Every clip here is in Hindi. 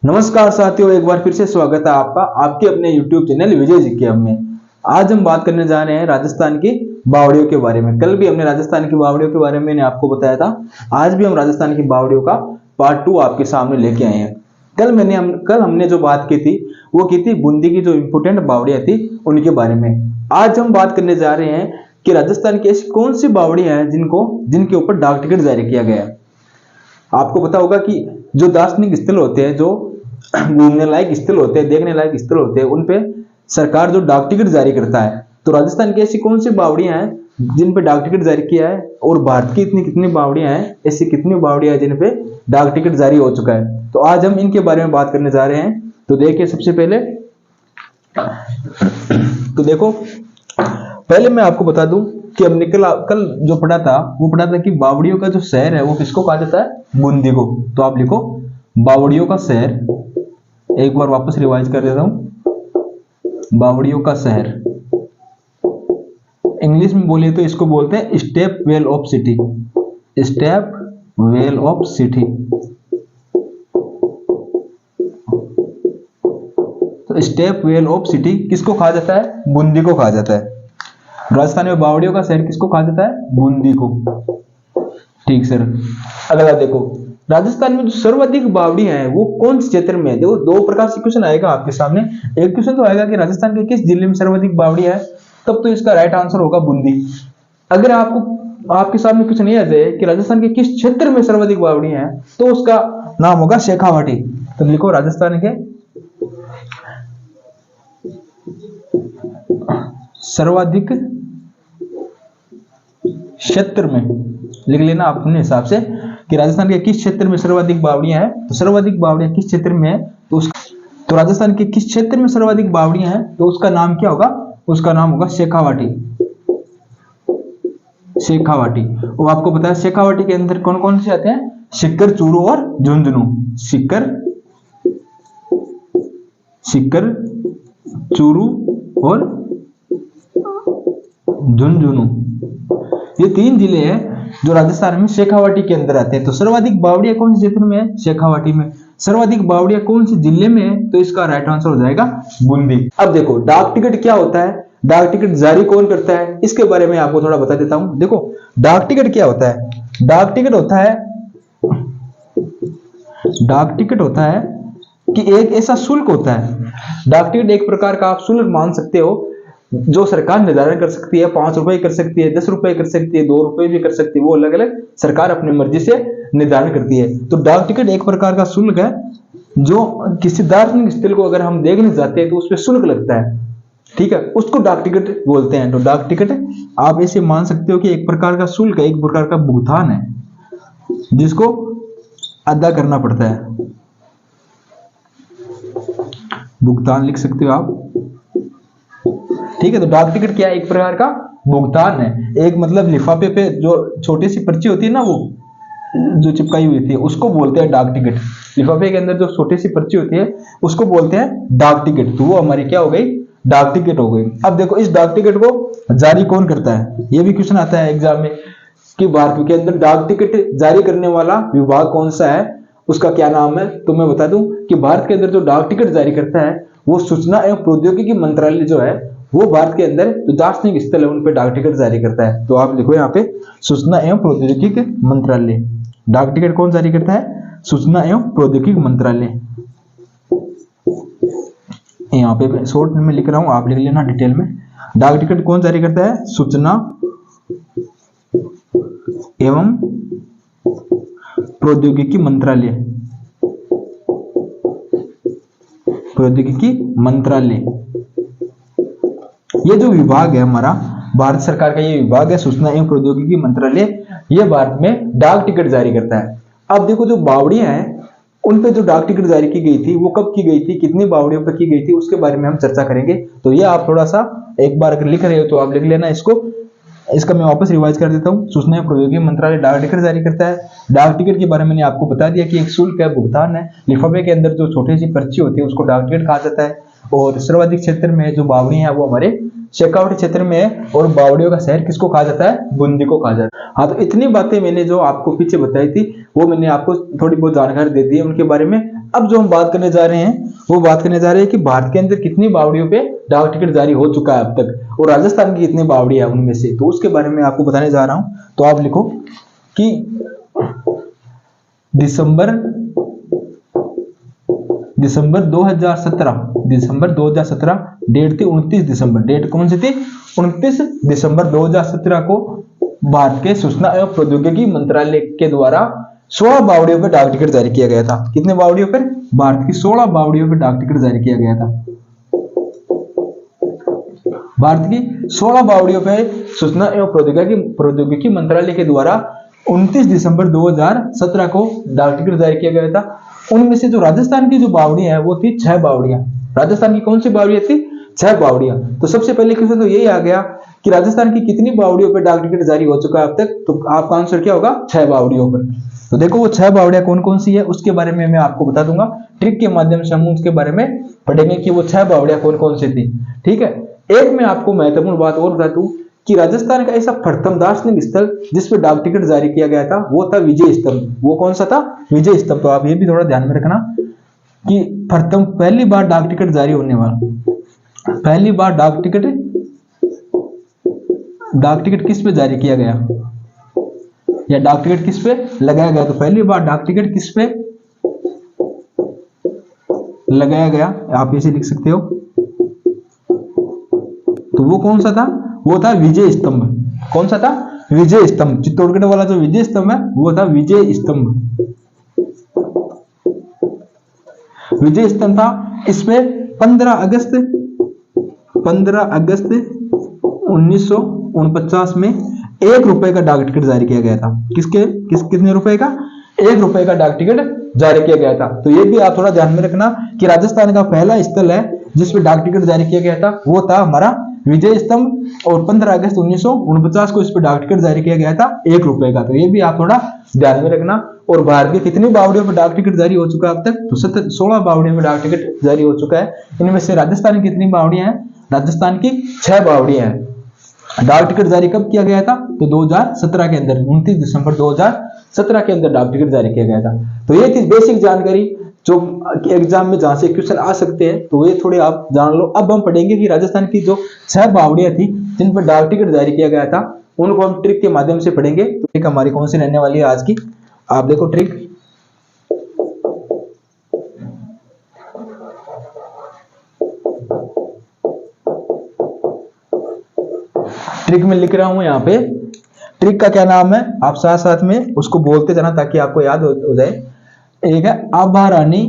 नमस्कार साथियों, एक बार फिर से स्वागत है आपका आपके अपने YouTube चैनल विजय जी के में। आज हम बात करने जा रहे हैं राजस्थान की बावड़ियों के बारे में। कल भी हमने राजस्थान की बावड़ियों के बारे में मैंने आपको बताया था। आज भी हम राजस्थान की बावड़ियों का पार्ट 2 आपके सामने लेके आए हैं। कल हमने जो बात की थी वो की थी बूंदी की जो इंपोर्टेंट बावड़ियां थी उनके बारे में। आज हम बात करने जा रहे हैं कि राजस्थान की ऐसी कौन सी बावड़ियां हैं जिनके ऊपर डाक टिकट जारी किया गया है। आपको पता होगा कि जो दार्शनिक स्थल होते हैं, जो घूमने लायक स्थल होते हैं, देखने लायक स्थल होते हैं, उन पे सरकार जो डाक टिकट जारी करता है। तो राजस्थान की ऐसी कौन सी बावड़ियां हैं जिन पे डाक टिकट जारी किया है, और भारत की इतनी कितनी बावड़ियां हैं, ऐसी कितनी बावड़ियां हैं जिन पे डाक टिकट जारी हो चुका है। तो आज हम इनके बारे में बात करने जा रहे हैं। तो देखिए, सबसे पहले तो देखो, पहले मैं आपको बता दूं कि हमने कल जो पढ़ा था वो पढ़ा था कि बावड़ियों का जो शहर है वो किसको कहा जाता है? बूंदी को। तो आप लिखो बावड़ियों का शहर। एक बार वापस रिवाइज कर देता हूं, बावड़ियों का शहर। इंग्लिश में बोलिए तो इसको बोलते हैं step well of city. Step well of city. तो स्टेप वेल ऑफ सिटी किसको कहा जाता है? बूंदी को कहा जाता है। राजस्थान में बावड़ियों का शहर किसको कहा जाता है? बूंदी को। ठीक सर। अगला देखो, राजस्थान में जो सर्वाधिक बावड़ियां हैं वो कौन से क्षेत्र में है? देखो, दो प्रकार से क्वेश्चन आएगा आपके सामने। एक क्वेश्चन तो आएगा कि राजस्थान के किस जिले में सर्वाधिक बावड़ियां है, तब तो इसका राइट आंसर होगा बूंदी। अगर आपके सामने क्वेश्चन ये आ जाए कि राजस्थान के किस क्षेत्र में सर्वाधिक बावड़ियां हैं, तो उसका नाम होगा शेखावाटी। तो लिखो राजस्थान के सर्वाधिक क्षेत्र में, लिख लेना अपने हिसाब से कि राजस्थान के किस क्षेत्र में सर्वाधिक बावड़ियां हैं। तो सर्वाधिक बावड़ियां किस क्षेत्र में है, तो राजस्थान के किस क्षेत्र में सर्वाधिक बावड़ियां हैं, तो उसका नाम क्या होगा? उसका नाम होगा शेखावाटी। शेखावाटी। और आपको पता है शेखावाटी के अंदर कौन कौन से आते हैं? सीकर, चूरू और झुंझुनू। सीकर, चूरू और झुंझुनू, ये तीन जिले हैं जो राजस्थान में शेखावाटी के अंदर आते हैं। तो सर्वाधिक बावड़ियां कौन से क्षेत्र में है? शेखावाटी में। सर्वाधिक बावड़ियां कौन से जिले में है? तो इसका राइट आंसर हो जाएगा बूंदी। अब देखो, डाक टिकट क्या होता है, डाक टिकट जारी कौन करता है, इसके बारे में आपको थोड़ा बता देता हूं। देखो, डाक टिकट क्या होता है? डाक टिकट होता है कि एक ऐसा शुल्क होता है। डाक टिकट एक प्रकार का आप शुल्क मान सकते हो, जो सरकार निर्धारण कर सकती है। 5 रुपए कर सकती है, 10 रुपए कर सकती है, 2 रुपए भी कर सकती है। वो अलग अलग सरकार अपनी मर्जी से निर्धारण करती है। तो डाक टिकट एक प्रकार का शुल्क है, जो किसी दार्शनिक स्थल को अगर हम देखने जाते हैं तो उस पर शुल्क लगता है। ठीक है, उसको डाक टिकट बोलते हैं। तो डाक टिकट आप ऐसे मान सकते हो कि एक प्रकार का शुल्क है, एक प्रकार का भुगतान है, जिसको अदा करना पड़ता है। भुगतान लिख सकते हो आप। ठीक है, तो डाक टिकट क्या है? एक प्रकार का भुगतान है। एक मतलब लिफाफे पे जो छोटी सी पर्ची होती है ना, वो जो चिपकाई हुई थी, उसको बोलते हैं डाक टिकट। लिफाफे के अंदर जो छोटी सी पर्ची होती है उसको बोलते हैं डाक टिकट। तो वो हमारी क्या हो गई? डाक टिकट हो गई। अब देखो, इस डाक टिकट को जारी कौन करता है? ये भी क्वेश्चन आता है एग्जाम में कि भारत के अंदर डाक टिकट जारी करने वाला विभाग कौन सा है, उसका क्या नाम है। तो मैं बता दूं कि भारत के अंदर जो डाक टिकट जारी करता है वो सूचना एवं प्रौद्योगिकी मंत्रालय जो है, वो भारत के अंदर जो दार्शनिक स्थल है उन पे डाक टिकट जारी करता है। तो आप लिखो यहाँ पे सूचना एवं प्रौद्योगिकी मंत्रालय। डाक टिकट कौन जारी करता है? सूचना एवं प्रौद्योगिकी मंत्रालय। यहाँ पे शॉर्ट में लिख रहा हूं, आप लिख लेना डिटेल में। डाक टिकट कौन जारी करता है? सूचना एवं प्रौद्योगिकी मंत्रालय। प्रौद्योगिकी मंत्रालय, ये जो विभाग है हमारा, भारत सरकार का ये विभाग है सूचना एवं प्रौद्योगिकी मंत्रालय, ये भारत में डाक टिकट जारी करता है। अब देखो, जो बावड़ियां हैं उन पे जो डाक टिकट जारी की गई थी वो कब की गई थी, कितनी बावड़ियों पर की गई थी, उसके बारे में हम चर्चा करेंगे। तो ये आप थोड़ा सा एक बार अगर लिख रहे हो तो आप लिख लेना इसको। इसका मैं वापस रिवाइज कर देता हूँ। सूचना एवं प्रौद्योगिकी मंत्रालय डाक टिकट जारी करता है। डाक टिकट के बारे में मैंने आपको बता दिया कि एक शुल्क है, भुगतान है। लिफाफे के अंदर जो छोटी सी पर्ची होती है उसको डाक टिकट कहा जाता है। और सर्वाधिक क्षेत्र में जो बावड़ियां हैं वो हमारे शेखावाटी क्षेत्र में है। और बावड़ियों का शहर किसको कहा जाता है? बूंदी को कहा जाता है। हाँ, तो इतनी बातें मैंने जो आपको पीछे बताई थी वो मैंने आपको थोड़ी बहुत जानकारी दे दी है उनके बारे में। अब जो हम बात करने जा रहे हैं वो बात करने जा रहे हैं कि भारत के अंदर कितनी बावड़ियों पे डाक टिकट जारी हो चुका है अब तक, और राजस्थान की कितनी बावड़ी है उनमें से, तो उसके बारे में आपको बताने जा रहा हूं। तो आप लिखो कि दिसंबर 2017 डेट थी 29 दिसंबर। डेट कौन सी थी? 29 दिसंबर 2017 को भारत के सूचना एवं प्रौद्योगिकी मंत्रालय के द्वारा 16 बावड़ियों पर डाक टिकट जारी किया गया था। कितने बावड़ियों पर? भारत की 16 बावड़ियों पर डाक टिकट जारी किया गया था। भारत की 16 बावड़ियों पर सूचना एवं प्रौद्योगिकी मंत्रालय के द्वारा 29 दिसंबर 2017 को डाक टिकट जारी किया गया था। उनमें से जो राजस्थान की जो बावड़ियां है वो थी 6 बावड़ियां। राजस्थान की कौन सी बावड़ियां थी? 6 बावड़ियां। तो सबसे पहले क्वेश्चन तो यही आ गया कि राजस्थान की कितनी बावड़ियों पर डाक टिकट जारी हो चुका है अब तक, तो आपका आंसर क्या होगा? 6 बावड़ियों पर। तो देखो वो 6 बावड़ियां कौन कौन सी है उसके बारे में मैं आपको बता दूंगा। ट्रिक के माध्यम से हम उसके बारे में पढ़ेंगे कि वो 6 बावड़ियां कौन कौन सी थी। ठीक है। एक मैं आपको महत्वपूर्ण बात और बता दूं कि राजस्थान का ऐसा प्रथम दार्शनिक स्थल जिस पर डाक टिकट जारी किया गया था वो था विजय स्तंभ। वो कौन सा था? विजय स्तंभ। तो आप ये भी थोड़ा ध्यान में रखना कि प्रथम पहली बार डाक टिकट जारी होने वाला, पहली बार डाक टिकट किस पे जारी किया गया या डाक टिकट किस पे लगाया गया? तो पहली बार डाक टिकट किस पे लगाया गया आप इसे लिख सकते हो। तो वो कौन सा था? वो था विजय स्तंभ। कौन सा था? विजय स्तंभ। चित्तौड़गढ़ वाला जो विजय स्तंभ है वो था विजय स्तंभ। विजय स्तंभ था। इसमें 15 अगस्त 1949 में 1 रुपए का डाक टिकट जारी किया गया था। कितने रुपए का? 1 रुपए का डाक टिकट जारी किया गया था। तो ये भी आप थोड़ा ध्यान में रखना कि राजस्थान का पहला स्थल है जिसमें डाक टिकट जारी किया गया था वो था हमारा विजय स्तंभ, और 15 अगस्त 1949 को इस पर डाक टिकट जारी किया गया था 1 रुपए का। तो ये भी आप थोड़ा ध्यान में रखना। और भारत की कितनी बावड़ियों पर डाक टिकट जारी हो चुका है अब तक? तो 16 बावड़ियों में डाक टिकट जारी हो चुका है। इनमें से राजस्थान की कितनी बावड़ियां हैं? राजस्थान की 6 बावड़ियां हैं। डाक टिकट जारी कब किया गया था? तो 2017 के अंदर, 29 दिसंबर 2017 के अंदर डाक टिकट जारी किया गया था। तो ये थी बेसिक जानकारी जो एग्जाम में जहां से क्वेश्चन आ सकते हैं, तो ये थोड़े आप जान लो। अब हम पढ़ेंगे कि राजस्थान की जो 6 बावड़ियां थी जिन पर डाक टिकट जारी किया गया था उनको हम ट्रिक के माध्यम से पढ़ेंगे। तो ट्रिक हमारी कौन सी रहने वाली है आज की? आप देखो ट्रिक। ट्रिक में लिख रहा हूं यहाँ पे। ट्रिक का क्या नाम है आप साथ साथ में उसको बोलते जाना ताकि आपको याद हो जाए। एक है आभा रानी।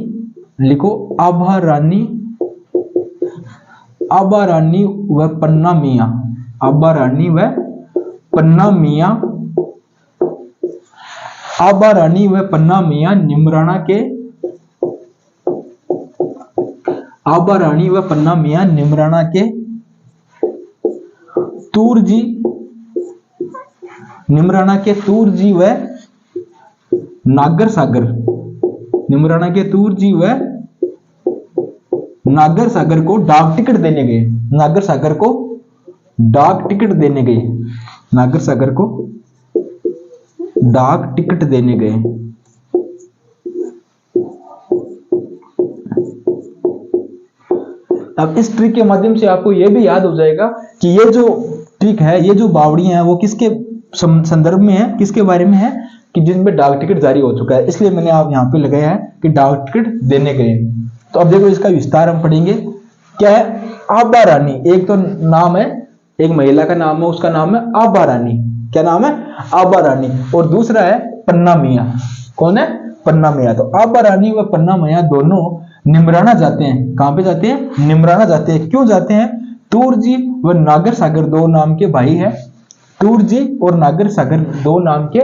लिखो आभा रानी, आभा रानी व पन्ना मियां। आभा रानी व पन्ना मियां। आभा रानी व पन्ना मियां निमराना के, आभा रानी व पन्ना मियां निमराना के तूरजी, निमराना के तूरजी व नागर सागर, निमराना के तूरजी व नागर सागर को डाक टिकट देने गए। नागर सागर को डाक टिकट देने गए। नागर सागर को डाक टिकट देने गए। अब इस ट्रिक के माध्यम से आपको यह भी याद हो जाएगा कि ये जो ट्रिक है, ये जो बावड़ियां हैं वो किसके संदर्भ में है, किसके बारे में है कि जिनमें डाक टिकट जारी हो चुका है। इसलिए मैंने आप यहाँ पे लगाया है कि डाक टिकट देने गए। तो अब देखो इसका विस्तार हम पढ़ेंगे। क्या है? आभा रानी। एक तो नाम है, एक महिला का नाम है, उसका नाम है आभा रानी। क्या नाम है? आभा रानी। और दूसरा है पन्ना मियां। कौन है? पन्ना मियां। तो आभा रानी व पन्ना मियां दोनों निमराना जाते हैं। कहां पे जाते हैं? निमराना जाते हैं। क्यों जाते हैं? तूरजी व नागर सागर दो नाम के भाई है। तूरजी और नागर सागर दो नाम के,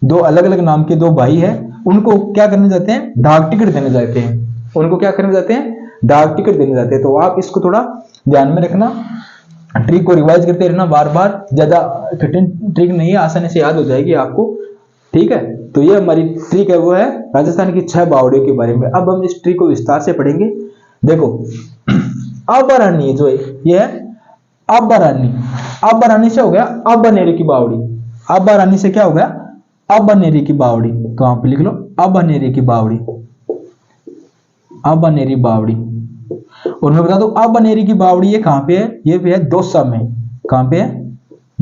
दो अलग अलग नाम के दो भाई है। उनको क्या करने जाते हैं? डाक टिकट देने जाते हैं। उनको क्या करने जाते हैं? डाक टिकट देने जाते हैं। तो आप इसको थोड़ा ध्यान में रखना, ट्रिक को रिवाइज करते रहना बार बार। ज्यादा कठिन ट्रिक नहीं है, आसानी से याद हो जाएगी आपको। ठीक है। तो ये हमारी ट्रिक है, वो है राजस्थान की 6 बावड़ियों के बारे में। अब हम इस ट्रिक को विस्तार से पढ़ेंगे। देखो आभा रानी जो है ये है आभा रानी। आभा रानी से हो गया आभानेरी की बावड़ी। आभा रानी से क्या हो गया? आभानेरी की बावड़ी। तो आप लिख लो आभानेरी की बावड़ी। आबानेरी बावड़ी। और मैं बता दूं आबानेरी की बावड़ी ये कहाँ पे है, ये भी है दौसा में। कहाँ पे है,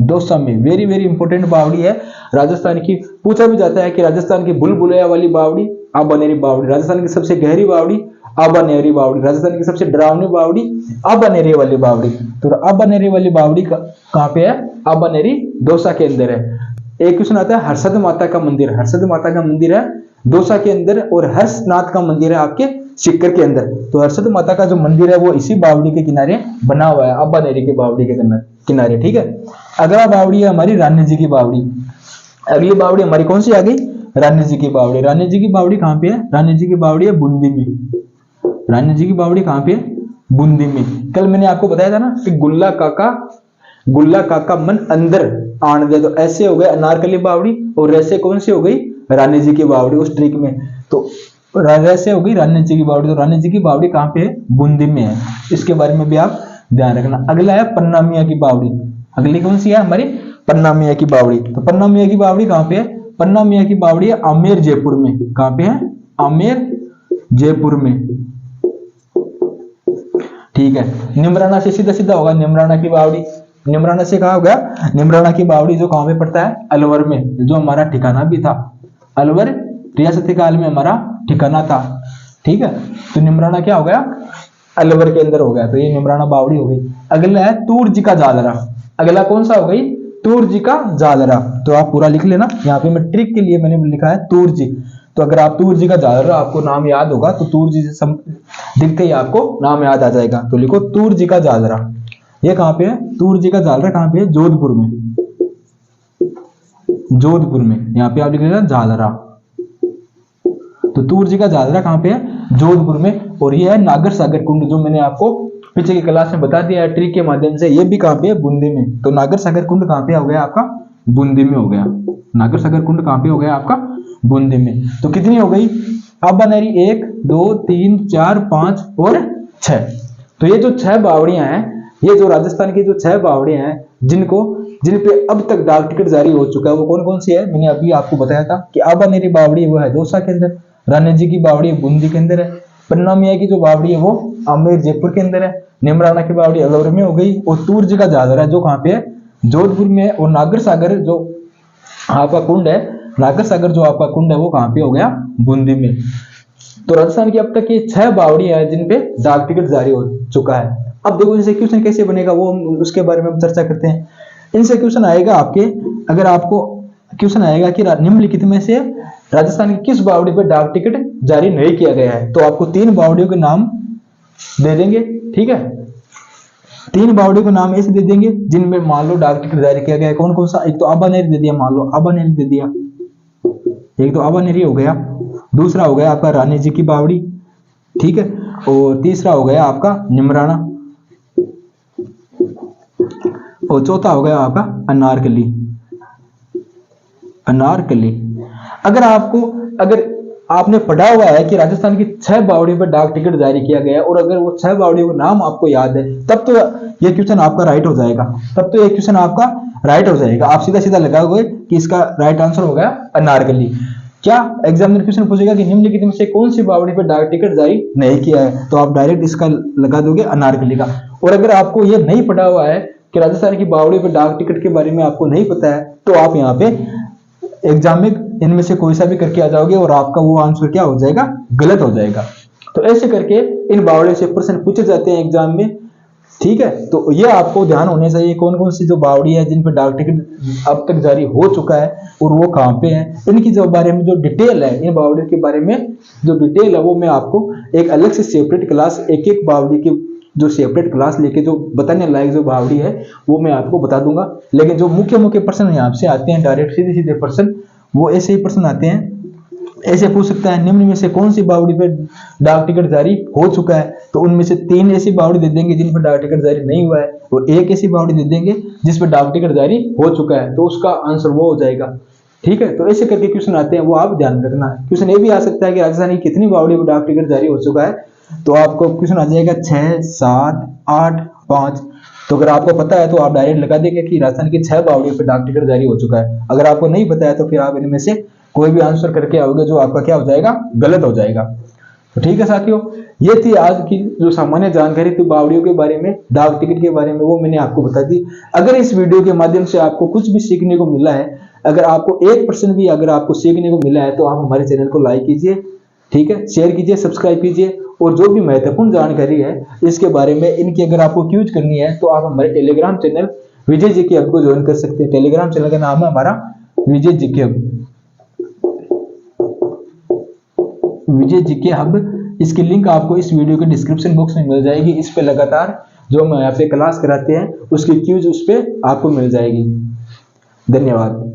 दौसा में। वेरी वेरी इंपॉर्टेंट बावड़ी है राजस्थान की। पूछा भी जाता है कि राजस्थान की भूलभुलैया वाली बावड़ी आबानेरी बावड़ी, राजस्थान की सबसे गहरी बावड़ी आबानेरी बावड़ी, राजस्थान की सबसे डरावनी बावड़ी आबानेरी वाली बावड़ी। तो आबानेरी वाली बावड़ी कहाँ पे है, आबानेरी दौसा के अंदर है। एक क्वेश्चन आता है हर्षद माता का मंदिर, हर्षद माता का मंदिर है दौसा के अंदर, और हर्षनाथ का मंदिर है आपके सीकर के अंदर। तो हर्षद माता का जो मंदिर है वो इसी बावड़ी के किनारे बना हुआ है, आबानेरी के बावड़ी के किनारे। ठीक है, अगला बावड़ी है हमारी रानी जी की बावड़ी। अगली बावड़ी हमारी कौन सी आ गई, रानी जी की बावड़ी। रानी जी की बावड़ी कहाँ पे है, रानी जी की बावड़ी है बूंदी में। रानी जी की बावड़ी कहाँ पे है, बूंदी में। कल मैंने आपको बताया था ना कि गुल्ला काका मन अंदर आन दे, तो ऐसे हो गए अनारकली बावड़ी, और ऐसे कौन सी हो गई, रानी जी की बावड़ी उस ट्रिक में। तो ऐसे हो गई रानी जी की बावड़ी। तो रानी जी की बावड़ी कहाँ पे है, बूंदी में है। इसके बारे में भी आप ध्यान रखना। अगला है पन्ना मियां की बावड़ी। अगली कौन सी है हमारी, पन्ना मियां की बावड़ी। तो पन्ना मियां की बावड़ी कहाँ पे है, पन्ना मियां की बावड़ी है आमेर जयपुर में। कहाँ पे है, आमेर जयपुर में। ठीक है, निमराना से सीधा सीधा होगा निमराना की बावड़ी। निमराना से कहा होगा, निमराना की बावड़ी जो कहाँ पे पड़ता है, अलवर में, जो हमारा ठिकाना भी था। अलवर रियासती काल में हमारा ठिकाना था। ठीक है, तो निमराना क्या हो गया, अलवर के अंदर हो गया। तो ये निमराना बावड़ी हो गई। अगला है तूर जी का जालरा। अगला कौन सा हो गई, तूर जी का जालरा। तो आप पूरा लिख लेना, यहाँ पे मैं ट्रिक के लिए मैंने लिखा है तूर जी। तो अगर आप तूर जी का जालरा आपको नाम याद होगा तो तूर जी से दिखते ही आपको नाम याद आ जाएगा। तो लिखो तूर जी का जालरा। ये कहाँ पे है, तूर जी का जालरा कहाँ पे है, जोधपुर में। जोधपुर में, यहाँ पे आप लिख लेना जालरा। तो तूर जी का जालरा कहाँ पे है, जोधपुर में। और ये है नागर सागर कुंड, जो मैंने आपको पीछे की क्लास में बता दिया है ट्रिक के माध्यम से। ये भी कहाँ पे है, बूंदी में। तो नागर सागर कुंड कहाँ पे हो गया आपका, बूंदी में हो गया। नागर सागर कुंड कहाँ पे हो गया आपका, बूंदी में। तो कितनी हो गई, आबानेरी 1 2 3 4 5 और 6। तो ये जो 6 बावड़ियां हैं, ये जो राजस्थान की जो 6 बावड़ियां हैं जिन पे अब तक डाक टिकट जारी हो चुका है, वो कौन कौन सी है। मैंने अभी आपको बताया था कि आबानेरी बावड़ी वो है दौसा के अंदर, रानी जी की बावड़ी बूंदी के अंदर है, पन्ना मियां की जो बावड़ी है वो आमेर जयपुर के अंदर है, निमराना की बावड़ी अलवर में हो गई, और तूर जी का जालरा जो कहाँ पे है, जोधपुर में है। और नागर सागर जो आपका कुंड है, नागर सागर जो आपका कुंड है वो कहाँ पे हो गया, बूंदी में। तो राजस्थान की अब तक ये 6 बावड़ियां हैं जिन पे डाक टिकट जारी हो चुका है। अब देखो इनसे क्वेश्चन कैसे बनेगा वो हम उसके बारे में हम चर्चा करते हैं। इनसे क्वेश्चन आएगा आपके, अगर आपको क्वेश्चन आएगा कि निम्नलिखित में से राजस्थान की किस बावड़ी पर डाक टिकट जारी नहीं किया गया है, तो आपको 3 बावड़ियों के नाम दे देंगे। ठीक है, 3 बावड़ियों के नाम ऐसे दे देंगे जिनमें मान लो डाक टिकट जारी किया गया है। कौन कौन सा, एक तो आबानेरी दे दिया, मान लो आबानेरी दे दिया, एक तो आबानेरी हो गया, दूसरा हो गया आपका रानी जी की बावड़ी। ठीक है, और तीसरा हो गया आपका निमराना, और चौथा हो गया आपका अनारकली। अनारकली। अगर आपने पढ़ा हुआ है कि राजस्थान की 6 बावड़ियों पर डाक टिकट जारी किया गया है, और अगर वो 6 बावड़ियों का नाम आपको याद है, तब तो ये क्वेश्चन आपका राइट हो जाएगा। आप सीधा सीधा लगाओगे कि इसका राइट आंसर हो गया अनारकली। क्या एग्जामिनर क्वेश्चन पूछेगा कि निम्नलिखित में से कौन सी बावड़ी पर डाक टिकट जारी नहीं किया है, तो आप डायरेक्ट इसका लगा दोगे अनारकली का। और अगर आपको ये नहीं पढ़ा हुआ है कि राजस्थान की बावड़ी पर डाक टिकट के बारे में आपको नहीं पता है, तो आप यहाँ पे एग्जाम में इनमें से कोई सा भी करके आ जाओगे और आपका वो आंसर क्या हो जाएगा, गलत हो जाएगा। तो ऐसे करके इन बावड़ियों से प्रश्न पूछे जाते हैं एग्जाम में। ठीक है, तो ये आपको ध्यान होने चाहिए कौन कौन सी जो बावड़ी है जिन पर डाक टिकट अब तक जारी हो चुका है और वो कहाँ पे है। इनकी जो बारे में जो डिटेल है, इन बावड़ियों के बारे में जो डिटेल है वो मैं आपको एक अलग से सेपरेट क्लास, एक एक बावड़ी की जो सेपरेट क्लास लेके जो बताने लायक जो बावड़ी है वो मैं आपको बता दूंगा। लेकिन जो मुख्य मुख्य प्रश्न यहाँ से आते हैं डायरेक्ट सीधे सीधे प्रश्न, वो ऐसे ही प्रश्न आते हैं। ऐसे पूछ सकता है निम्न में से कौन सी बावड़ी पे डाक टिकट जारी हो चुका है, तो उनमें से 3 ऐसी बावड़ी दे देंगे जिन पर डाक टिकट जारी नहीं हुआ है, और 1 ऐसी बावड़ी दे देंगे जिस पर डाक टिकट जारी हो चुका है, तो उसका आंसर वो हो जाएगा। ठीक है, तो ऐसे करके क्वेश्चन आते हैं, वो आप ध्यान रखना है। क्वेश्चन ये भी आ सकता है कि राजस्थान की कितनी बावड़ी पर डाक टिकट जारी हो चुका है, तो आपको क्वेश्चन आ जाएगा 6 7 8 5। तो अगर आपको पता है तो आप डायरेक्ट लगा देंगे कि राजस्थान की 6 बावड़ियों पर डाक टिकट जारी हो चुका है। अगर आपको नहीं पता है तो फिर आप इनमें से कोई भी आंसर करके आओगे जो आपका क्या हो जाएगा, गलत हो जाएगा। तो ठीक है साथियों, ये थी आज की जो सामान्य जानकारी थी बावड़ियों के बारे में, डाक टिकट के बारे में, वो मैंने आपको बता दी। अगर इस वीडियो के माध्यम से आपको कुछ भी सीखने को मिला है, अगर आपको 1% भी अगर आपको सीखने को मिला है, तो आप हमारे चैनल को लाइक कीजिए, ठीक है, शेयर कीजिए, सब्सक्राइब कीजिए। और जो भी महत्वपूर्ण जानकारी है इसके बारे में, इनकी अगर आपको क्यूज करनी है, तो आप हमारे टेलीग्राम चैनल विजय जी के हब को ज्वाइन कर सकते हैं। टेलीग्राम चैनल का नाम है हमारा विजय जी के हब, विजय जी के हब। इसकी लिंक आपको इस वीडियो के डिस्क्रिप्शन बॉक्स में मिल जाएगी। इस पे लगातार जो हम यहाँ पे क्लास कराते हैं उसकी क्यूज उस पे आपको मिल जाएगी। धन्यवाद।